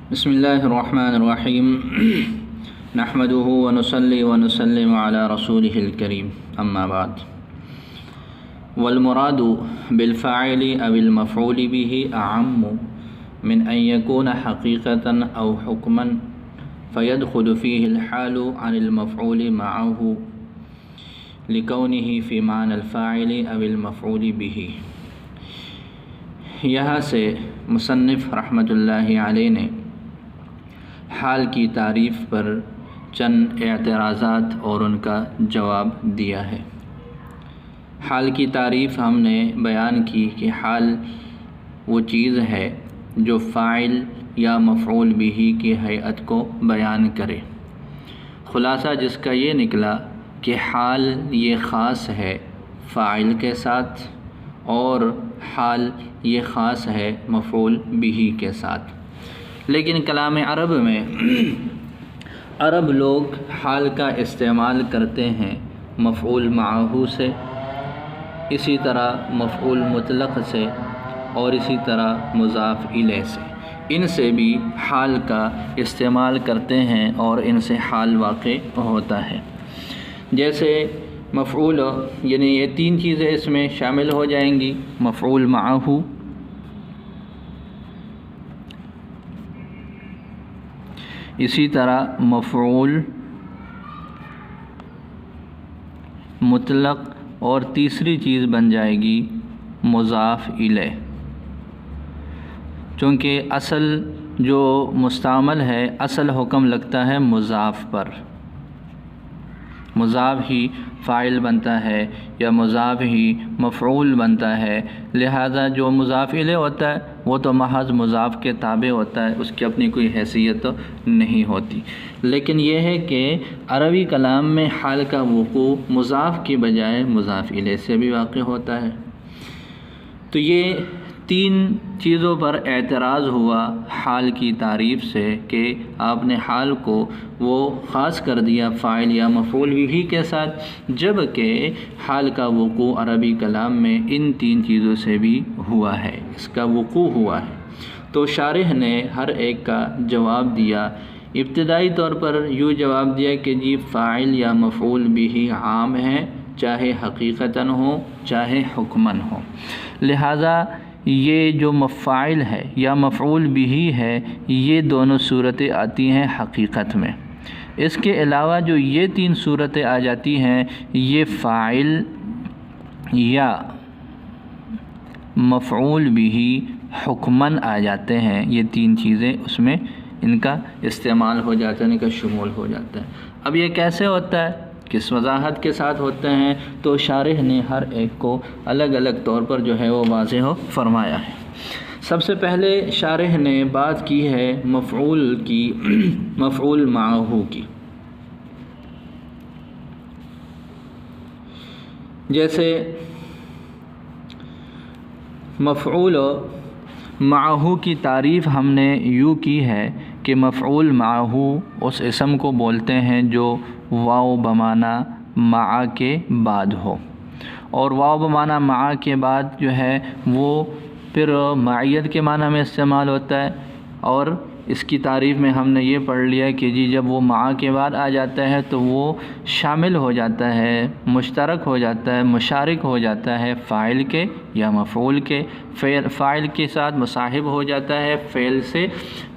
بسم اللہ الرحمن الرحیم نحمده ونصلی ونسلم علی رسولہ الکریم اما بعد والمراد بالفاعل او المفعول به اعم من ان يكون حقیقة او حکما فيدخل فيه الحال عن المفعول معه لكونه في معنى الفاعل او المفعول به۔ یہاں سے مصنف رحمۃ اللہ علیہ نے حال کی تعریف پر چند اعتراضات اور ان کا جواب دیا ہے۔ حال کی تعریف ہم نے بیان کی کہ حال وہ چیز ہے جو فاعل یا مفعول بھی کی ہیئت کو بیان کرے۔ خلاصہ جس کا یہ نکلا کہ حال یہ خاص ہے فاعل کے ساتھ اور حال یہ خاص ہے مفعول بھی کے ساتھ۔ لیکن کلام عرب میں عرب لوگ حال کا استعمال کرتے ہیں مفعول معہ سے، اسی طرح مفعول مطلق سے اور اسی طرح مضاف الیہ سے۔ ان سے بھی حال کا استعمال کرتے ہیں اور ان سے حال واقع ہوتا ہے۔ جیسے مفعول یعنی یہ تین چیزیں اس میں شامل ہو جائیں گی، مفعول معہ، اسی طرح مفعول مطلق اور تیسری چیز بن جائے گی مضاف الیہ۔ چونکہ اصل جو مستعمل ہے اصل حکم لگتا ہے مضاف پر، مضاف ہی فاعل بنتا ہے یا مضاف ہی مفعول بنتا ہے، لہذا جو مضاف الیہ ہوتا ہے وہ تو محض مضاف کے تابع ہوتا ہے، اس کی اپنی کوئی حیثیت نہیں ہوتی۔ لیکن یہ ہے کہ عربی کلام میں حال کا وقوع مضاف کی بجائے مضاف الیہ سے بھی واقع ہوتا ہے۔ تو یہ تین چیزوں پر اعتراض ہوا حال کی تعریف سے کہ آپ نے حال کو وہ خاص کر دیا فاعل یا مفعول بھی کے ساتھ، جبکہ حال کا وقوع عربی کلام میں ان تین چیزوں سے بھی ہوا ہے، اس کا وقوع ہوا ہے۔ تو شارح نے ہر ایک کا جواب دیا۔ ابتدائی طور پر یوں جواب دیا کہ جی فاعل یا مفعول بھی عام ہے، چاہے حقیقتاً ہو چاہے حکماً ہو، لہٰذا یہ جو فاعل ہے یا مفعول بھی ہے یہ دونوں صورتیں آتی ہیں حقیقت میں۔ اس کے علاوہ جو یہ تین صورتیں آ جاتی ہیں یہ فاعل یا مفعول بھی حکماً آ جاتے ہیں، یہ تین چیزیں اس میں ان کا استعمال ہو جاتا ہے، ان کا شمول ہو جاتا ہے۔ اب یہ کیسے ہوتا ہے، کس وضاحت کے ساتھ ہوتے ہیں، تو شارح نے ہر ایک کو الگ الگ طور پر جو ہے وہ واضح فرمایا ہے۔ سب سے پہلے شارح نے بات کی ہے مفعول کی، مفعول معہ کی۔ جیسے مفعول معہ کی تعریف ہم نے یوں کی ہے کہ مفعول معہ اس اسم کو بولتے ہیں جو واو بمعنی مع کے بعد ہو، اور واو بمعنی مع کے بعد جو ہے وہ پھر معیت کے معنی میں استعمال ہوتا ہے، اور اس کی تعریف میں ہم نے یہ پڑھ لیا کہ جی جب وہ مع کے بعد آ جاتا ہے تو وہ شامل ہو جاتا ہے، مشترک ہو جاتا ہے، مشارک ہو جاتا ہے فاعل کے یا مفعول کے، فاعل کے ساتھ مصاحب ہو جاتا ہے فعل سے،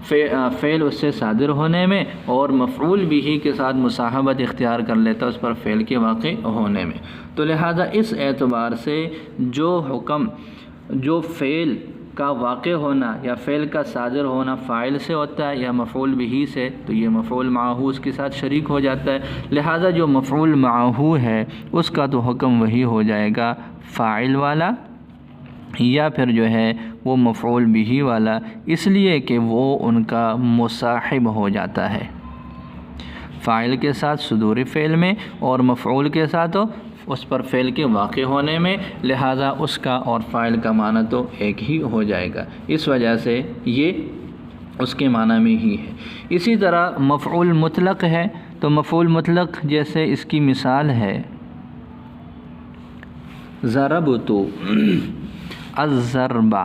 فعل اس سے صادر ہونے میں، اور مفعول بھی کے ساتھ مصاحبت اختیار کر لیتا ہے اس پر فعل کے واقع ہونے میں۔ تو لہذا اس اعتبار سے جو حکم جو فعل کا واقع ہونا یا فعل کا صادر ہونا فاعل سے ہوتا ہے یا مفعول بھی سے، تو یہ مفعول معہ اس کے ساتھ شریک ہو جاتا ہے، لہذا جو مفعول معہ ہے اس کا تو حکم وہی ہو جائے گا فاعل والا یا پھر جو ہے وہ مفعول بھی والا، اس لیے کہ وہ ان کا مصاحب ہو جاتا ہے فاعل کے ساتھ صدور فعل میں اور مفعول کے ساتھ اس پر فعل کے واقع ہونے میں، لہذا اس کا اور فاعل کا معنی تو ایک ہی ہو جائے گا، اس وجہ سے یہ اس کے معنی میں ہی ہے۔ اسی طرح مفعول مطلق ہے، تو مفعول مطلق جیسے اس کی مثال ہے ضربت الضربہ،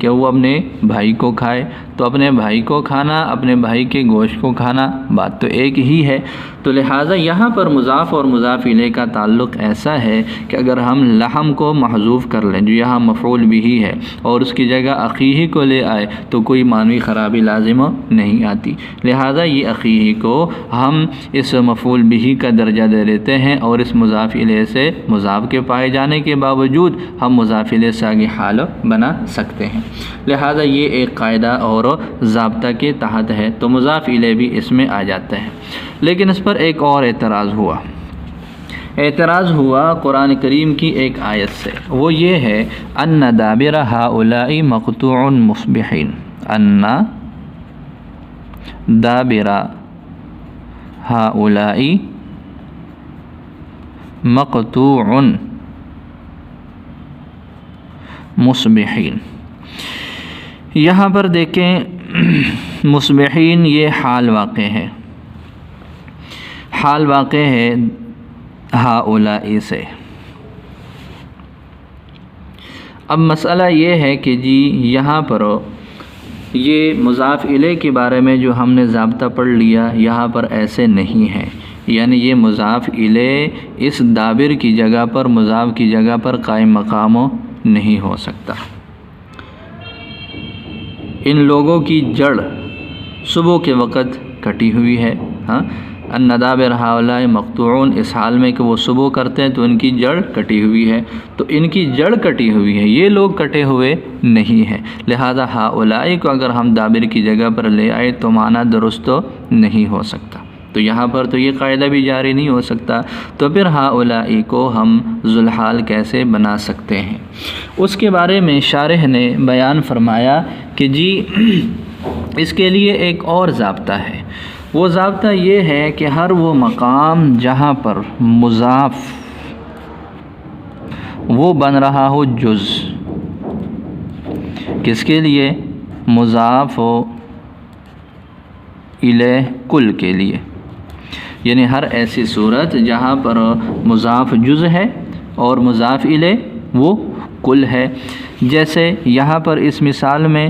کہ وہ اپنے بھائی کو کھائے، تو اپنے بھائی کو کھانا، اپنے بھائی کے گوشت کو کھانا، بات تو ایک ہی ہے۔ تو لہٰذا یہاں پر مضاف اور مضاف الیہ کا تعلق ایسا ہے کہ اگر ہم لحم کو محذوف کر لیں جو یہاں مفعول بھی ہے اور اس کی جگہ اخیہ کو لے آئے تو کوئی معنوی خرابی لازم نہیں آتی، لہٰذا یہ اخیہ کو ہم اس مفعول بھی کا درجہ دے لیتے ہیں اور اس مضاف الیہ سے مضاف کے پائے جانے کے باوجود ہم مضاف الیہ سے آگے حال بنا سکتے ہیں، لہٰذا یہ ایک قاعدہ اور ضابطہ کے تحت ہے، تو مضاف الیہ بھی اس میں آ جاتا ہے۔ لیکن اس پر ایک اور اعتراض ہوا قرآن کریم کی ایک آیت سے، وہ یہ ہے ان دابر ہؤلاء مقطوع مصبحین، ان دابر ہؤلاء مقطوع مصبحین۔ یہاں پر دیکھیں مصبحین یہ حال واقع ہے ہؤلاء سے۔ اب مسئلہ یہ ہے کہ جی یہاں پر یہ مضاف الیہ کے بارے میں جو ہم نے ضابطہ پڑھ لیا یہاں پر ایسے نہیں ہے، یعنی یہ مضاف الیہ اس دابر کی جگہ پر مضاف کی جگہ پر قائم مقام نہیں ہو سکتا۔ ان لوگوں کی جڑ صبح کے وقت کٹی ہوئی ہے، ان دابر ہؤلاء مقطوعون، اس حال میں کہ وہ صبح کرتے ہیں تو ان کی جڑ کٹی ہوئی ہے، تو ان کی جڑ کٹی ہوئی ہے، یہ لوگ کٹے ہوئے نہیں ہیں، لہذا ہؤلاء کو اگر ہم دابر کی جگہ پر لے آئے تو معنی درست نہیں ہو سکتا، تو یہاں پر تو یہ قاعدہ بھی جاری نہیں ہو سکتا، تو پھر ہؤلاء کو ہم ذوالحال کیسے بنا سکتے ہیں؟ اس کے بارے میں شارح نے بیان فرمایا کہ جی اس کے لیے ایک اور ضابطہ ہے، وہ ضابطہ یہ ہے کہ ہر وہ مقام جہاں پر مضاف وہ بن رہا ہو جز، کس کے لیے؟ مضاف الیہ کل کے لیے، یعنی ہر ایسی صورت جہاں پر مضاف جز ہے اور مضاف الیہ وہ کل ہے، جیسے یہاں پر اس مثال میں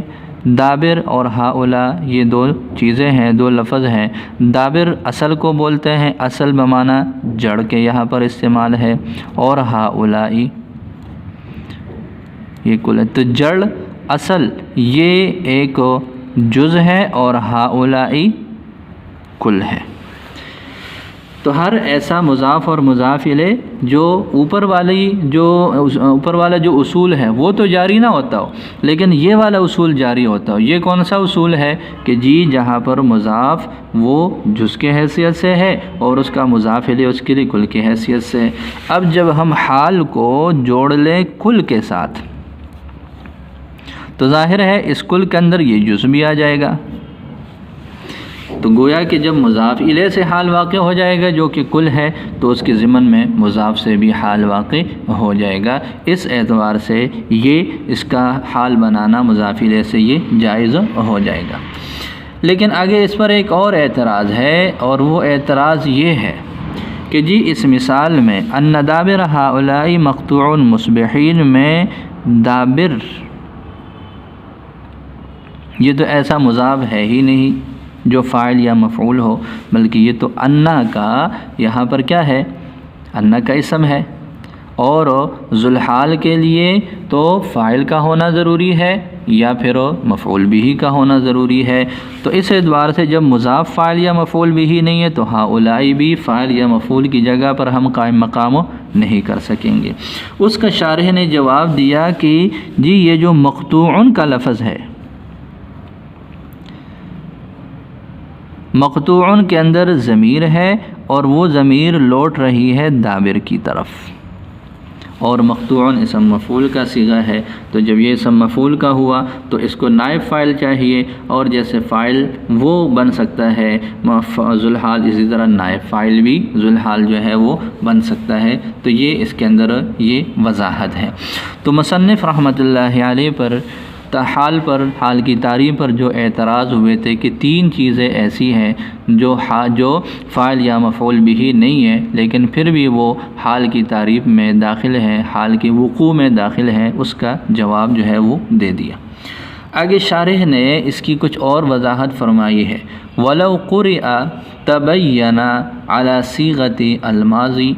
دابر اور ہؤلاء یہ دو چیزیں ہیں، دو لفظ ہیں، دابر اصل کو بولتے ہیں، اصل بمعنی جڑ کے یہاں پر استعمال ہے، اور ہؤلاء یہ کل ہے، تو جڑ اصل یہ ایک جز ہے اور ہؤلاء کل ہے، تو ہر ایسا مضاف اور مضاف الیہ جو اوپر والا جو اصول ہے وہ تو جاری نہ ہوتا ہو، لیکن یہ والا اصول جاری ہوتا ہو۔ یہ کون سا اصول ہے کہ جی جہاں پر مضاف وہ جز کے حیثیت سے ہے اور اس کا مضاف الیہ اس کے لیے کل کی حیثیت سے ہے۔ اب جب ہم حال کو جوڑ لیں کل کے ساتھ تو ظاہر ہے اس کل کے اندر یہ جز بھی آ جائے گا، تو گویا کہ جب مضاف الیہ سے حال واقع ہو جائے گا جو کہ کل ہے تو اس کے ضمن میں مضاف سے بھی حال واقع ہو جائے گا، اس اعتبار سے یہ اس کا حال بنانا مضاف الیہ سے یہ جائز ہو جائے گا۔ لیکن آگے اس پر ایک اور اعتراض ہے، اور وہ اعتراض یہ ہے کہ جی اس مثال میں ان دابر ہؤلاء مقطوع مصبحین میں دابر یہ تو ایسا مضاف ہے ہی نہیں جو فاعل یا مفعول ہو، بلکہ یہ تو انا کا یہاں پر کیا ہے؟ انا کا اسم ہے، اور ذوالحال کے لیے تو فاعل کا ہونا ضروری ہے یا پھر مفعول بھی کا ہونا ضروری ہے، تو اس اعتبار سے جب مضاف فاعل یا مفعول بھی نہیں ہے تو ہؤلاء بھی فاعل یا مفعول کی جگہ پر ہم قائم مقام نہیں کر سکیں گے۔ اس کا شارح نے جواب دیا کہ جی یہ جو مقطوع کا لفظ ہے، مقطوع کے اندر ضمیر ہے اور وہ ضمیر لوٹ رہی ہے دابر کی طرف، اور مقطوع اسم مفعول کا صیغہ ہے، تو جب یہ اسم مفعول کا ہوا تو اس کو نائب فاعل چاہیے، اور جیسے فاعل وہ بن سکتا ہے ذوالحال، اسی طرح نائب فاعل بھی ذوالحال جو ہے وہ بن سکتا ہے، تو یہ اس کے اندر یہ وضاحت ہے۔ تو مصنف رحمۃ اللہ علیہ پر حال کی تعریف پر جو اعتراض ہوئے تھے کہ تین چیزیں ایسی ہیں جو فاعل یا مفعول بھی نہیں ہے لیکن پھر بھی وہ حال کی تعریف میں داخل ہے، حال کے وقوع میں داخل ہے، اس کا جواب جو ہے وہ دے دیا۔ آگے شارح نے اس کی کچھ اور وضاحت فرمائی ہے، وَلَوْ قُرِئَ تَبَيَّنَ عَلَى صِيغَةِ الْمَاضِي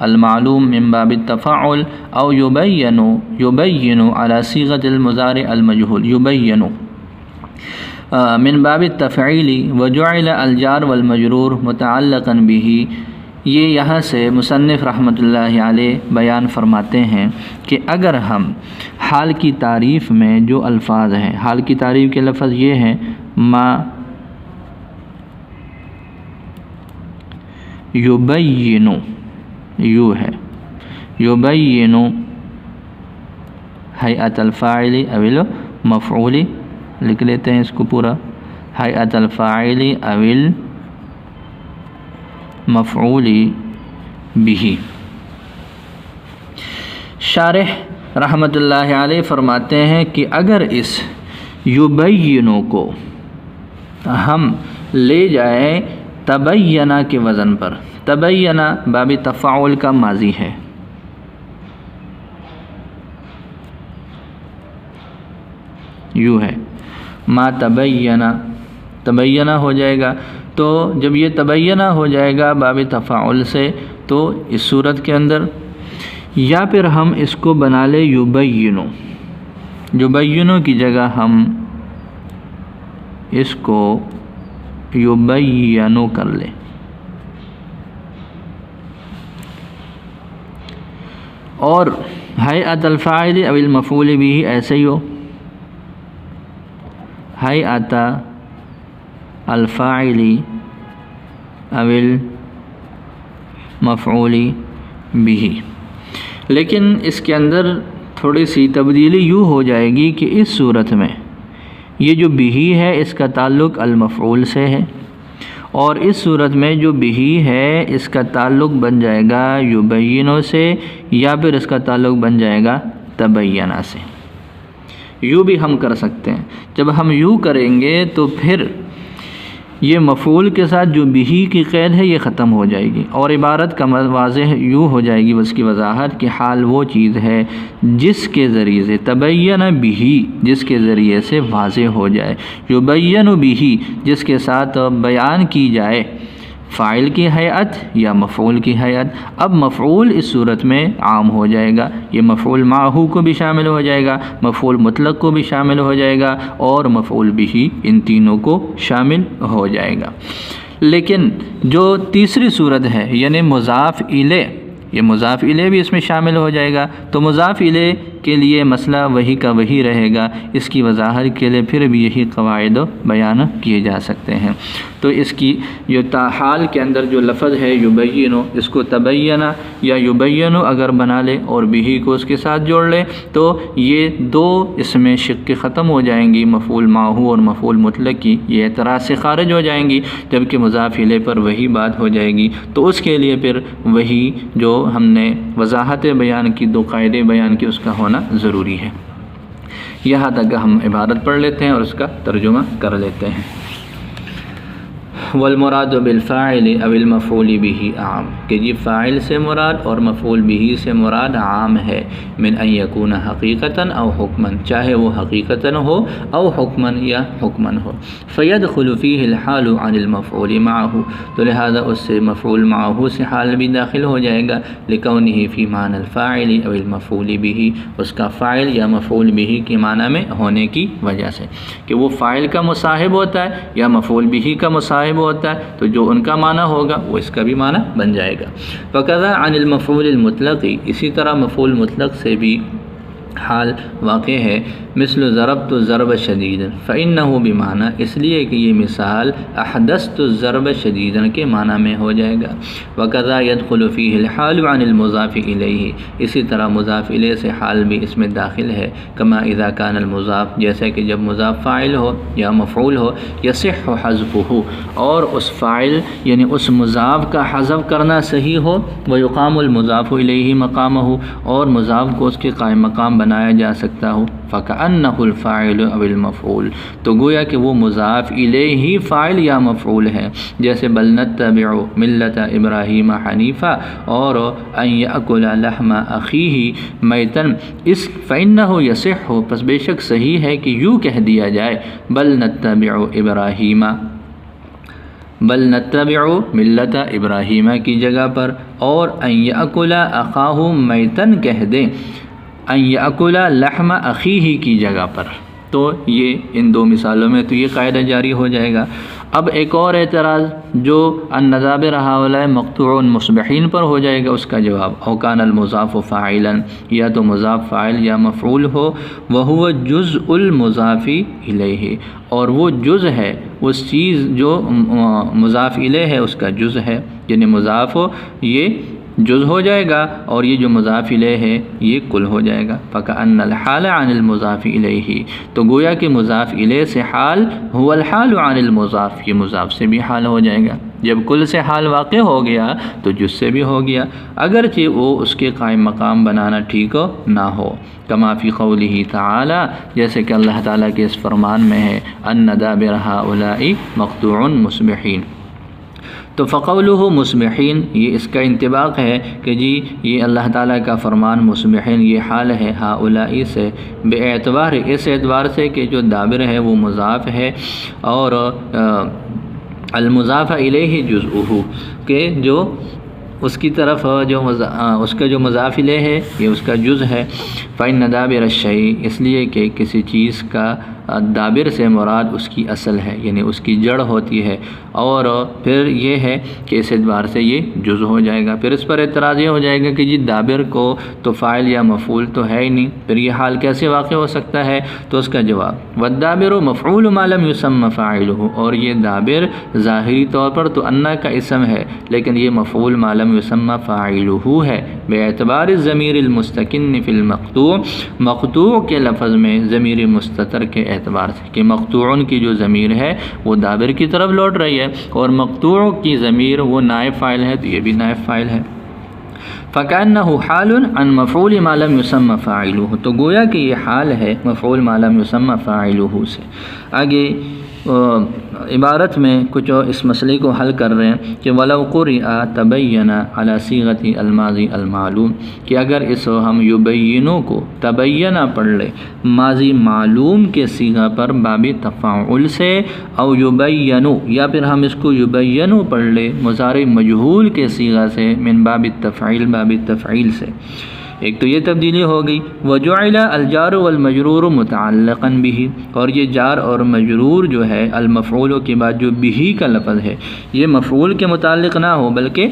المعلوم من باب التفاعل أو يبين على صيغة المضارع المجهول يبين من باب التفعيل وجعل الجار والمجرور متعلقا به۔ یہ یہاں سے مصنف رحمۃ اللہ علیہ بیان فرماتے ہیں کہ اگر ہم حال کی تعریف میں جو الفاظ ہیں، حال کی تعریف کے لفظ یہ ہیں ما یبین، یو ہے یبین ہیئت الفاعل او المفعول، لکھ لیتے ہیں اس کو پورا، ہیئت الفاعل او المفعول به۔ شارح رحمۃ اللہ علیہ فرماتے ہیں کہ اگر اس یبینو کو ہم لے جائیں تبینہ کے وزن پر، تبینہ باب تفاعل کا ماضی ہے، یوں ہے ما تبینہ، تبینہ ہو جائے گا۔ تو جب یہ تبینہ ہو جائے گا باب تفاعل سے، تو اس صورت کے اندر یا پھر ہم اس کو بنا لے یبینو، یبینو کی جگہ ہم اس کو یبینو کر لیں، اور ہیئت الفاعل او المفعول به ایسے ہی ہو، ہیئت الفاعل او المفعول به، لیکن اس کے اندر تھوڑی سی تبدیلی یوں ہو جائے گی کہ اس صورت میں یہ جو بھی ہے اس کا تعلق المفعول سے ہے، اور اس صورت میں جو بھی ہے اس کا تعلق بن جائے گا یبینو سے، یا پھر اس کا تعلق بن جائے گا تبینہ سے۔ یوں بھی ہم کر سکتے ہیں۔ جب ہم یوں کریں گے تو پھر یہ مفعول کے ساتھ جو بھی کی قید ہے یہ ختم ہو جائے گی، اور عبارت کا واضح یوں ہو جائے گی اس کی وضاحت کہ حال وہ چیز ہے جس کے ذریعے سے تبین بھی، جس کے ذریعے سے واضح ہو جائے، یبین بھی جس کے ساتھ بیان کی جائے فاعل کی ہیئت یا مفعول کی ہیئت۔ اب مفعول اس صورت میں عام ہو جائے گا، یہ مفعول معہو کو بھی شامل ہو جائے گا، مفعول مطلق کو بھی شامل ہو جائے گا، اور مفعول بھی ان تینوں کو شامل ہو جائے گا۔ لیکن جو تیسری صورت ہے یعنی مضاف الیہ، یہ مضاف الیہ بھی اس میں شامل ہو جائے گا، تو مضاف الیہ کے لیے مسئلہ وہی کا وہی رہے گا، اس کی وضاحت کے لیے پھر بھی یہی قواعد بیان کیے جا سکتے ہیں۔ تو اس کی جو حال کے اندر جو لفظ ہے یبینو، اس کو تبینہ یا یبینو اگر بنا لے اور بھی کو اس کے ساتھ جوڑ لے تو یہ دو اس میں شق ختم ہو جائیں گی، مفعول معہو اور مفعول مطلق کی، یہ اعتراض سے خارج ہو جائیں گی، جبکہ مضاف الیہ پر وہی بات ہو جائے گی۔ تو اس کے لیے پھر وہی جو ہم نے وضاحت بیان کی، دو قاعدے بیان کی، اس کا ہونا ضروری ہے۔ یہاں تک ہم عبارت پڑھ لیتے ہیں اور اس کا ترجمہ کر لیتے ہیں۔ والمراد بالفاعل او المفعول به عام، کہ جی فاعل سے مراد اور مفعول به سے مراد عام ہے، من ان یکون حقیقتا او حکما، چاہے وہ حقیقتا ہو او حکما یا حکما ہو۔ فیدخل فیہ الحال عن المفعول معه، تو لہذا اس سے مفعول معه سے حال بھی داخل ہو جائے گا، لکونہ فی معنی الفاعل او المفعول به، اس کا فاعل یا مفعول به کی معنی میں ہونے کی وجہ سے، کہ وہ فاعل کا مصاحب ہوتا ہے یا مفعول به کا مصاحب ہوتا ہے، تو جو ان کا معنی ہوگا وہ اس کا بھی معنی بن جائے گا۔ وَكَذَا عَنِ الْمَفْعُولِ الْمُطْلَقِ، اسی طرح مفعول مطلق سے بھی حال واقع ہے، مثل ضربت الضرب شدیدا، فإنه بمعنی، اس لیے کہ یہ مثال احدثت الضرب شدیدا کے معنی میں ہو جائے گا۔ وَكَذَا يَدْخُلُ فِيهِ الْحَالُ عَنِ الْمُضَافِ إِلَيْهِ، اسی طرح مضاف الیہ سے حال بھی اس میں داخل ہے، كما اذا كان المضاف، جیسے کہ جب مضاف فاعل ہو یا مفعول ہو، يصح حذفه، اور اس فاعل یعنی اس مضاف کا حذف کرنا صحیح ہو، ويقام المضاف إليه مقامه، اور مضاف کو اس کے قائم مقام بنایا جا سکتا ہو، فَكَأَنَّهُ الْفَاعِلُ أَوِ الْمَفْعُولُ، تو گویا کہ وہ مضاف الیہ فاعل یا مفعول ہے، جیسے بل نتبع ملت ابراہیم حنیفا اور ان یأکل لحم اخیہ میتا، اس فإنہ یصح، پس بے شک صحیح ہے کہ یوں کہہ دیا جائے بل نتبع ابراہیم، بل نتبع ملت ابراہیم کی جگہ پر، اور ان یأکل اخاہ میتا کہہ دیں ان یأکل لحم اخیہ کی جگہ پر۔ تو یہ ان دو مثالوں میں تو یہ قاعدہ جاری ہو جائے گا۔ اب ایک اور اعتراض جو النذابر ہؤلاء مقطوع مصبحین پر ہو جائے گا، اس کا جواب او کان المضاف فاعلا، یا تو مضاف فاعل یا مفعول ہو، وہو جزء المضاف الیہ، اور وہ جزء ہے اس چیز جو مضاف الیہ ہے اس کا جزء ہے، یعنی مضاف ہو یہ جز ہو جائے گا اور یہ جو مضاف الیہ ہے یہ کل ہو جائے گا۔ فَكَأَنَّ الْحَالَ عَنِ الْمُضَافِ إِلَيْهِ، تو گویا کہ مضاف الیہ سے حال هو الحال عن المضاف، یہ مضاف سے بھی حال ہو جائے گا۔ جب کل سے حال واقع ہو گیا تو جز سے بھی ہو گیا، اگرچہ وہ اس کے قائم مقام بنانا ٹھیک نہ ہو، کما فی قولہ تعالی، جیسے کہ اللہ تعالیٰ کے اس فرمان میں ہے النذابر هؤلاء مقطوع مصبحین، تو فقولہ مصبحین یہ اس کا انطباق ہے کہ جی یہ اللہ تعالیٰ کا فرمان مصبحین یہ حال ہے ہؤلاء سے، بے اعتبار اس اعتبار سے کہ جو دابر ہے وہ مضاف ہے اور المضاف الیہ جزءہ، کہ جو اس کی طرف جو اس کا جو مضاف الیہ ہے یہ اس کا جز ہے۔ فإن دابر الشیء، اس لیے کہ کسی چیز کا دابر سے مراد اس کی اصل ہے، یعنی اس کی جڑ ہوتی ہے، اور پھر یہ ہے کہ اس اعتبار سے یہ جز ہو جائے گا۔ پھر اس پر اعتراض یہ ہو جائے گا کہ جی دابر کو تو فاعل یا مفعول تو ہے ہی نہیں، پھر یہ حال کیسے واقع ہو سکتا ہے؟ تو اس کا جواب والدابر مفعول ما لم یسمى فاعلہ، اور یہ دابر ظاہری طور پر تو انا کا اسم ہے لیکن یہ مفعول ما لم یسمى فاعلہ ہے، بے اعتبار الضمیر المستکن فی المقطوع، مقطوع کے لفظ میں ضمیر مستتر کے اعتبار سے کہ مقطوعن کی جو ضمیر ہے وہ دابر کی طرف لوٹ رہی ہے، اور مقطوع کی ضمیر وہ نائب فاعل ہے تو یہ بھی نائب فاعل ہے۔ فَكَأَنَّهُ حَالٌ عَنْ مَفْعُولِ مَا لَمْ يُسَمَّ فَاعِلُهُ، تو گویا کہ یہ حال ہے مفعول ما لم يسمى فاعلہ سے۔ آگے عبارت میں کچھ اس مسئلے کو حل کر رہے ہیں کہ وَلَوْ قُرِئَ تَبَيَّنَ عَلَى صِيغَةِ الْمَاضِي الْمَعْلُوم، کہ اگر اس ہم یبینو کو تبینہ پڑھ لیں ماضی معلوم کے صیغہ پر باب تفاعل سے، او یبینو، یا پھر ہم اس کو یبینو پڑھ لیں مضارع مجہول کے صیغہ سے من باب التفعیل، باب التفعیل سے، ایک تو یہ تبدیلی ہو گئی۔ وجعل الجار والمجرور متعلقا به، اور یہ جار اور مجرور جو ہے المفعول کے بعد جو به کا لفظ ہے یہ مفعول کے متعلق نہ ہو بلکہ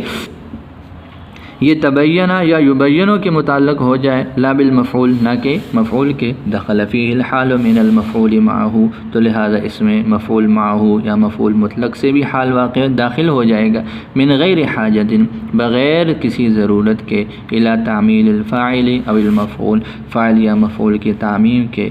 یہ تبینہ یا یبینو کے متعلق ہو جائے، لا بالمفعول، نہ کہ مفعول کے۔ دخل فیہ الحال من المفعول معہ، تو لہذا اس میں مفعول معہ یا مفعول مطلق سے بھی حال واقع داخل ہو جائے گا، من غیر حاجت، بغیر کسی ضرورت کے، الی تعمیل الفاعل او المفعول، فاعل یا مفعول کی تعمیم کے،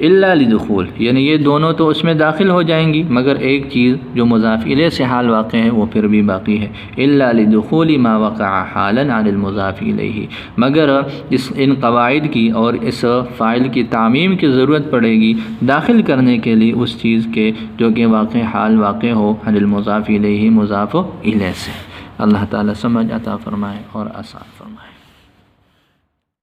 الا لدخول، یعنی یہ دونوں تو اس میں داخل ہو جائیں گی مگر ایک چیز جو مضاف الیہ سے حال واقع ہے وہ پھر بھی باقی ہے، الا لدخول ما وقع حالا عن المضاف الیہ، مگر ان قواعد کی اور اس فاعل کی تعمیم کی ضرورت پڑے گی داخل کرنے کے لیے اس چیز کے جو کہ واقع حال واقع ہو عن المضاف الیہ، مضاف الیہ سے۔ اللہ تعالیٰ سمجھ عطا فرمائے اور آسان فرمائے۔